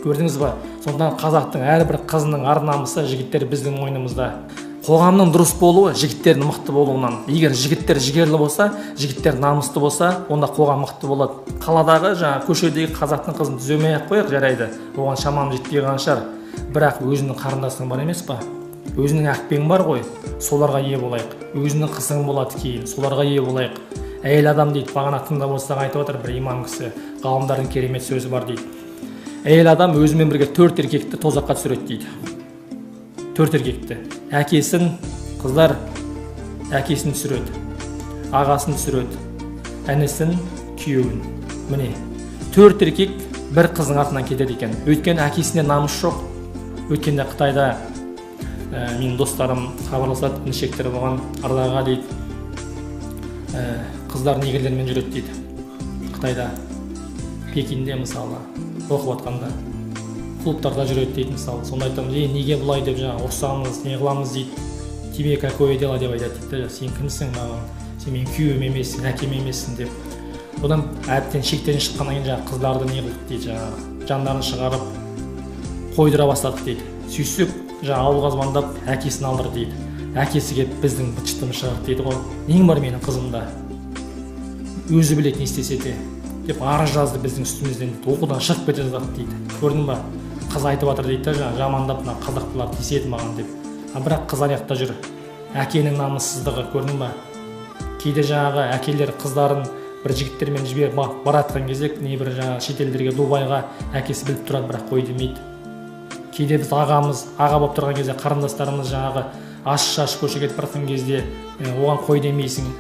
Көрдіңіз ба? Сондықтан қазақтың әрбір қызының ар намысы жігіттер біздің мойнымызда. Қоғамның дұрыс болуы жігіттердің мықты болуынан. Егер жігіттер жігерлі болса, жігіттер намысты болса, онда қоғам мықты болады. Қаладағы көшедегі қазақтың қызын түземей ақ қояйық, жарайды. Оған шамам жетпей қалған шығар. Бірақ өзінің қарындасың бар емес па? Өзінің әкпең бар ғой, соларға ие болайық. Өзінің қызың болады кейін, соларға ие болайық. Әйел адам дейді, бағана тыңдап отырсақ айтып отыр бір имам кісі, ғалымдардың керемет сөзі бар дейді. Әйел адам өзімен бірге 4 еркекті тозаққа түсіреді дейді. 4 еркекті. Әкесін, қыздар әкесін түсіреді, ағасын түсіреді, әнесін, күйеуін. Міне, 4 еркек бір қыздың артынан кетеді екен. Өйткені әкесіне намыс жоқ. Өткенде Қытайда менің достарым хабарласады, інішектері болған Ардағаға дейді, қыздар негрлермен жүреді дейді. Қытайда, Пекинде мысалы, оқып атқанда клубтарда жүреді дейді мысалы. Сонда айтамын, неге бұлай деп ұрсамыз, не қыламыз дейді. Тебе какое дело деп айтады дейді. Сен кімсің маған? Сен менің күйеуім емессің, әкем емессің деп. Одан әбден шектен шыққаннан кейін қыздарды не қылдық дейді, жандарын шығарып қойдыра бастадық дейді. Сүйсіп, ауылға звондап әкесін алдыр дейді. Әкесі келіп біздің бытшытымыз шығарды дейді ғой. Нең бар менің қызымда? Өзі біледі не істесе де деп арыз жазды біздің үстімізден дейді. Оқудан шығып кете жаздады дейді. Көрдің ба? Қыз айтып жатыр дейді, жамандап қазақтылар тиіседі маған деп. Бірақ қыз аяқта жүр. Әкенің намыссыздығы, көрдің ба? Кейде әкелер қыздарын бір жігіттермен жіберіп баратқан кезде не бір шетелдерге, Дубайға әкесі біліп тұрады, бірақ қой демейді. Кейде біз аға болып тұрған кезде қарындастарымыз аш көшеге кетіп баратқан кезде оған қой демейсің.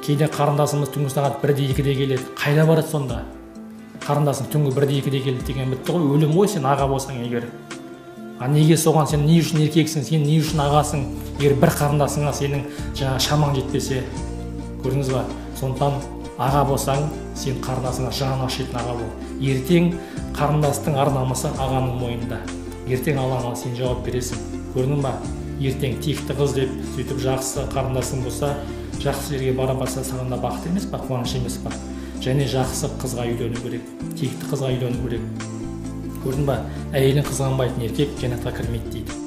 Кейде қарындасымыз түнгі сағат 1-де 2-де келеді. Қайда барады сонда? Қарындасың түнгі 1-де 2-де келді деген бітті ғой. Өлім ғой сен аға болсаң егер. Неге соған сен не үшін еркексің, сен не үшін ағасың? Егер бір қарындасыңа сенің шамаң жетпесе, көрдіңіз ба? Сондықтан аға болсаң, сен қарындасыңа жаны ашитын аға бол. Ертең қарындастың ар намысы ағаның мойнында. Ертең Аллаға сен жауап бересің. Көрдің ба? Ертең текті қыз деп сөйтіп жақсы қарындасың болса, жақсы жерге бара барса, саған да бақыт емес па, қуаныш емес па? Және жақсы қызға үйлену керек, текті қызға үйлену керек. Көрдің ба? Әйелін қызғанбайтын еркек жәннатқа кірмейді дейді.